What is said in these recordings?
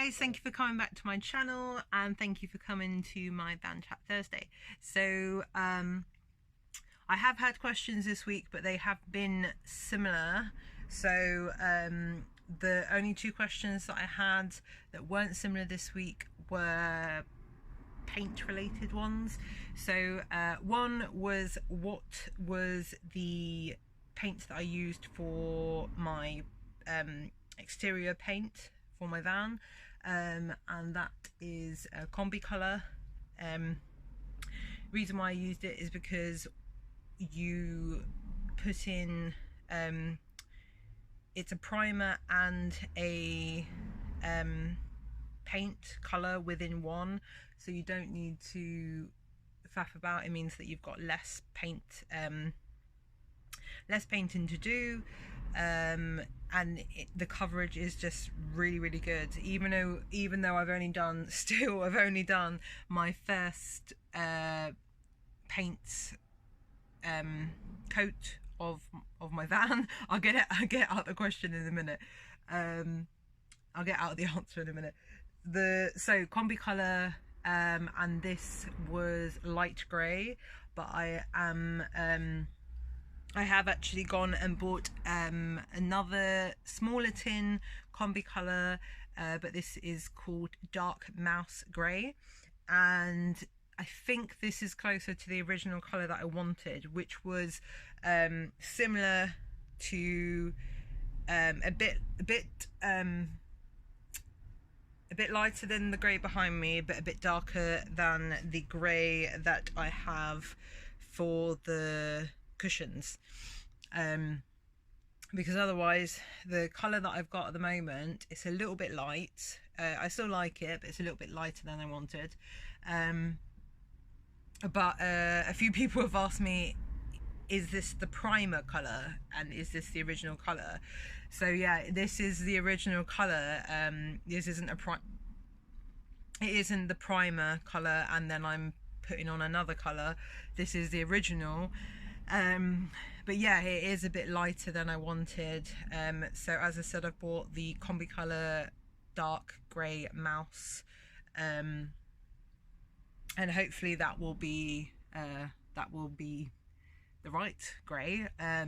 guys, thank you for coming back to my channel and thank you for coming to my Van Chat Thursday. So I have had questions this week, but they have been similar. So the only two questions that I had that weren't similar this week were paint related ones. So one was, what was the paint that I used for my exterior paint for my van, and that is a combi colour. Reason why I used it is because you put in it's a primer and a paint colour within one, so you don't need to faff about. It means that you've got less painting to do, and the coverage is just really good, even though I've only done my first paint coat of my van. I'll get out the question in a minute. I'll get out the answer in a minute. So combi colour, and this was light grey, but I have actually gone and bought another smaller tin combi colour, but this is called dark mouse grey, and I think this is closer to the original colour that I wanted, which was similar to a bit lighter than the grey behind me, but a bit darker than the grey that I have for the cushions, because otherwise the colour that I've got at the moment, it's a little bit light. I still like it, but it's a little bit lighter than I wanted. But a few people have asked me, is this the primer colour and is this the original colour? So yeah, this is the original colour. This isn't it isn't the primer colour and then I'm putting on another colour. This is the original. But yeah, it is a bit lighter than I wanted. So as I said, I've bought the combi colour dark grey mouse, and hopefully that will be the right grey. I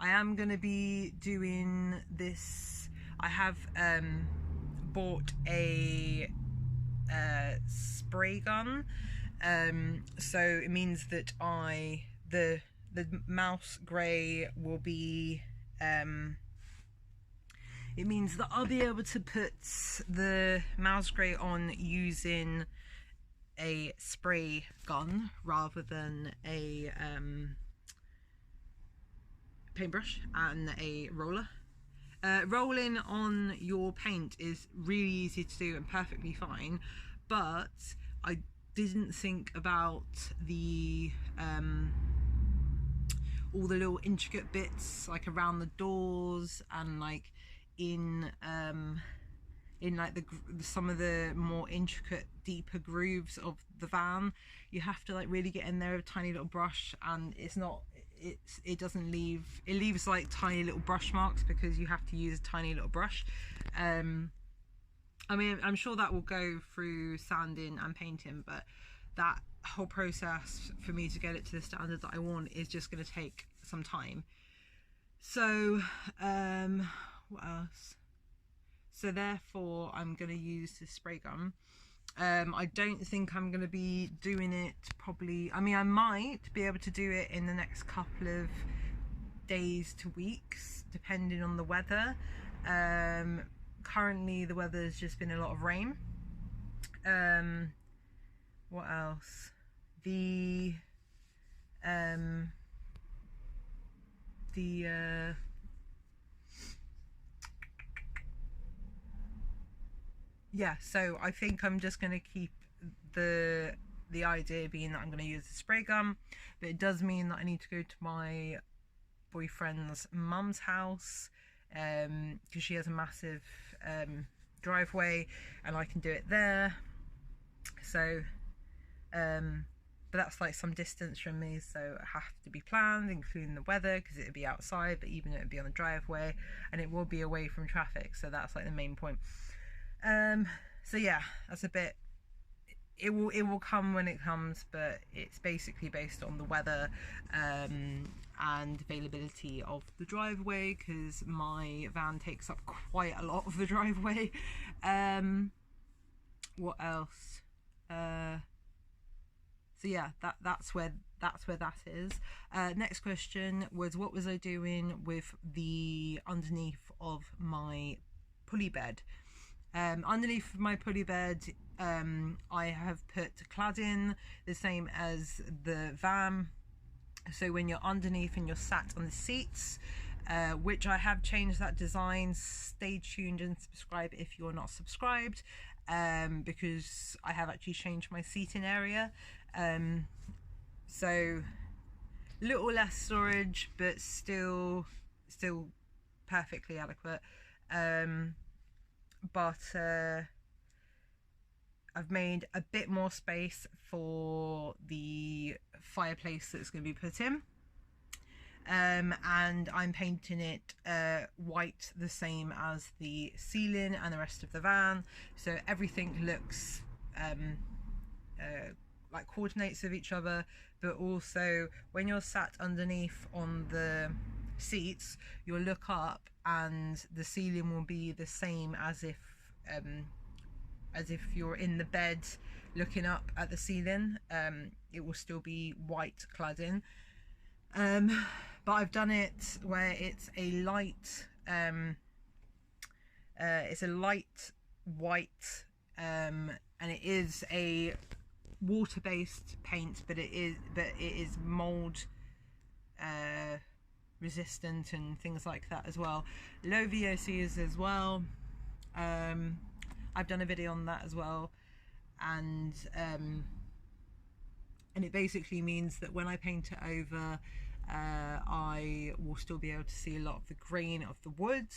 am going to be doing this. I have bought a spray gun, so it means that the mouse grey will be it means that I'll be able to put the mouse grey on using a spray gun rather than a paintbrush and a roller. Rolling on your paint is really easy to do and perfectly fine, but I didn't think about the all the little intricate bits, like around the doors and like in like some of the more intricate, deeper grooves of the van. You have to like really get in there with a tiny little brush, and it doesn't leave, it leaves like tiny little brush marks because you have to use a tiny little brush. I mean, I'm sure that will go through sanding and painting, but that whole process for me to get it to the standard that I want is just going to take some time. So what else? So therefore I'm going to use the spray gun. I don't think I'm going to be doing it probably, I mean, I might be able to do it in the next couple of days to weeks depending on the weather. Currently the weather's just been a lot of rain. What else? Yeah, so I think I'm just going to keep the idea being that I'm going to use the spray gun, but it does mean that I need to go to my boyfriend's mum's house, because she has a massive driveway and I can do it there. So but that's like some distance from me, so it has to be planned, including the weather, because it would be outside, but even it would be on the driveway, and it will be away from traffic. So that's like the main point. So yeah, that's a bit. It will come when it comes, but it's basically based on the weather and availability of the driveway, because my van takes up quite a lot of the driveway. What else? So yeah, that's where that is. Next question was, what was I doing with the underneath of my pulley bed? Underneath my pulley bed, I have put cladding, the same as the van. So when you're underneath and you're sat on the seats, which I have changed that design. Stay tuned and subscribe if you're not subscribed, because I have actually changed my seating area. So little less storage, but still perfectly adequate. But I've made a bit more space for the fireplace that's going to be put in, and I'm painting it white, the same as the ceiling and the rest of the van, so everything looks like coordinates with each other. But also when you're sat underneath on the seats, you'll look up and the ceiling will be the same as if you're in the bed looking up at the ceiling. It will still be white cladding, but I've done it where it's a light white, and it is a water-based paint, but it is mold resistant and things like that as well. Low VOCs as well. I've done a video on that as well, and it basically means that when I paint it over, I will still be able to see a lot of the grain of the wood.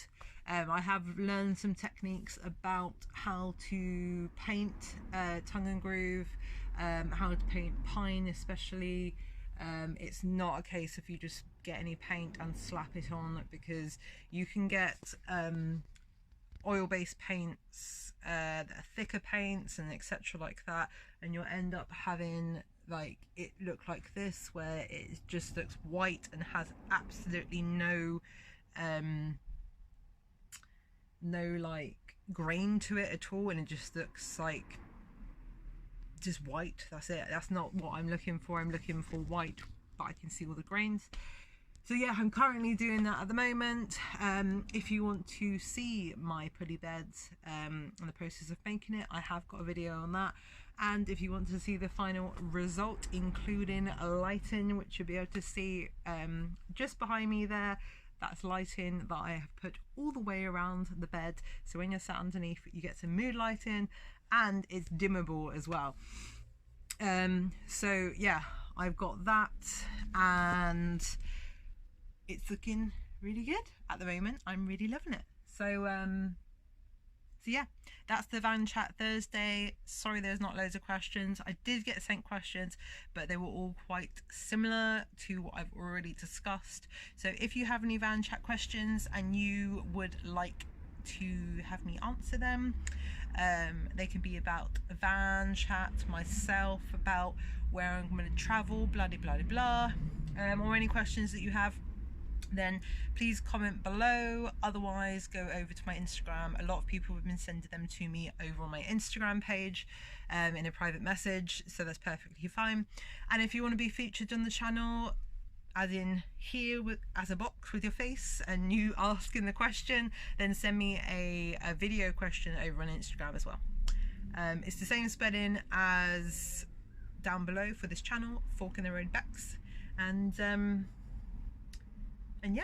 I have learned some techniques about how to paint tongue and groove, how to paint pine especially. It's not a case of you just get any paint and slap it on, because you can get oil-based paints that are thicker paints and etc like that, and you'll end up having like it look like this, where it just looks white and has absolutely no like grain to it at all, and it just looks like just white. That's it. That's not what I'm looking for. I'm looking for white, but I can see all the grains. So yeah, I'm currently doing that at the moment. If you want to see my pulley beds and the process of making it, I have got a video on that. And if you want to see the final result, including lighting, which you'll be able to see just behind me there, that's lighting that I have put all the way around the bed. So when you're sat underneath, you get some mood lighting, and it's dimmable as well. So yeah, I've got that, and it's looking really good at the moment. I'm really loving it. So so yeah, that's the van chat Thursday. Sorry there's not loads of questions. I did get sent questions, but they were all quite similar to what I've already discussed. So if you have any van chat questions and you would like to have me answer them, they can be about van chat, myself, about where I'm going to travel, blah blah blah, or any questions that you have, then please comment below. Otherwise, go over to my Instagram. A lot of people have been sending them to me over on my Instagram page in a private message, so that's perfectly fine. And if you want to be featured on the channel, as in here as a box with your face and you asking the question, then send me a video question over on Instagram as well. It's the same spelling as down below for this channel, Fork in the Road Bex. And yeah,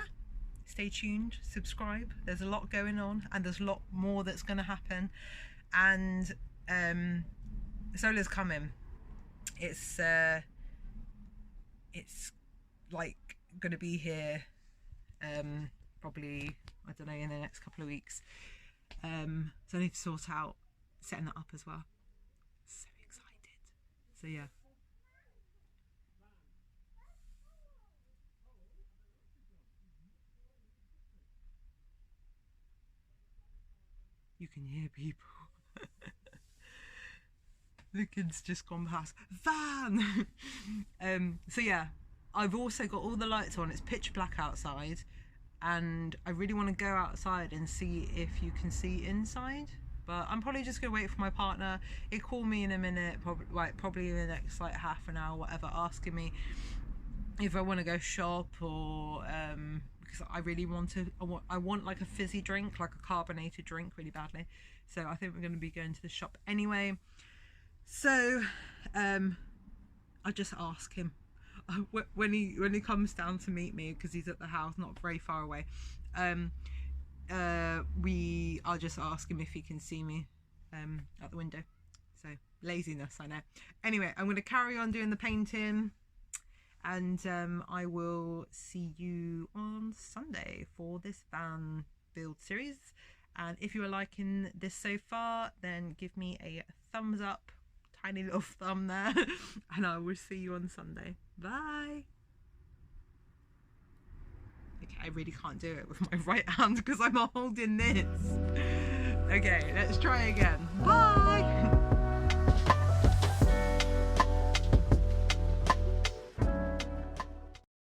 stay tuned, subscribe. There's a lot going on, and there's a lot more that's going to happen. And solar's coming. It's like going to be here probably, I don't know, in the next couple of weeks. So I need to sort out setting that up as well. So excited. So yeah. can hear people. The kid's just gone past. Van! So yeah, I've also got all the lights on. It's pitch black outside, and I really want to go outside and see if you can see inside. But I'm probably just gonna wait for my partner. He'll call me in a minute, probably in the next like half an hour, whatever, asking me if I want to go shop or because I really want to. I want like a fizzy drink, like a carbonated drink, really badly. So I think we're going to be going to the shop anyway. So I just ask him when he comes down to meet me, because he's at the house, not very far away. I'll just ask him if he can see me out the window. So laziness, I know. Anyway, I'm going to carry on doing the painting, and I will see you on Sunday for this van build series. And if you are liking this so far, then give me a thumbs up, tiny little thumb there, and I will see you on Sunday. Bye. Okay, I really can't do it with my right hand because I'm holding this. Okay, let's try again. Bye.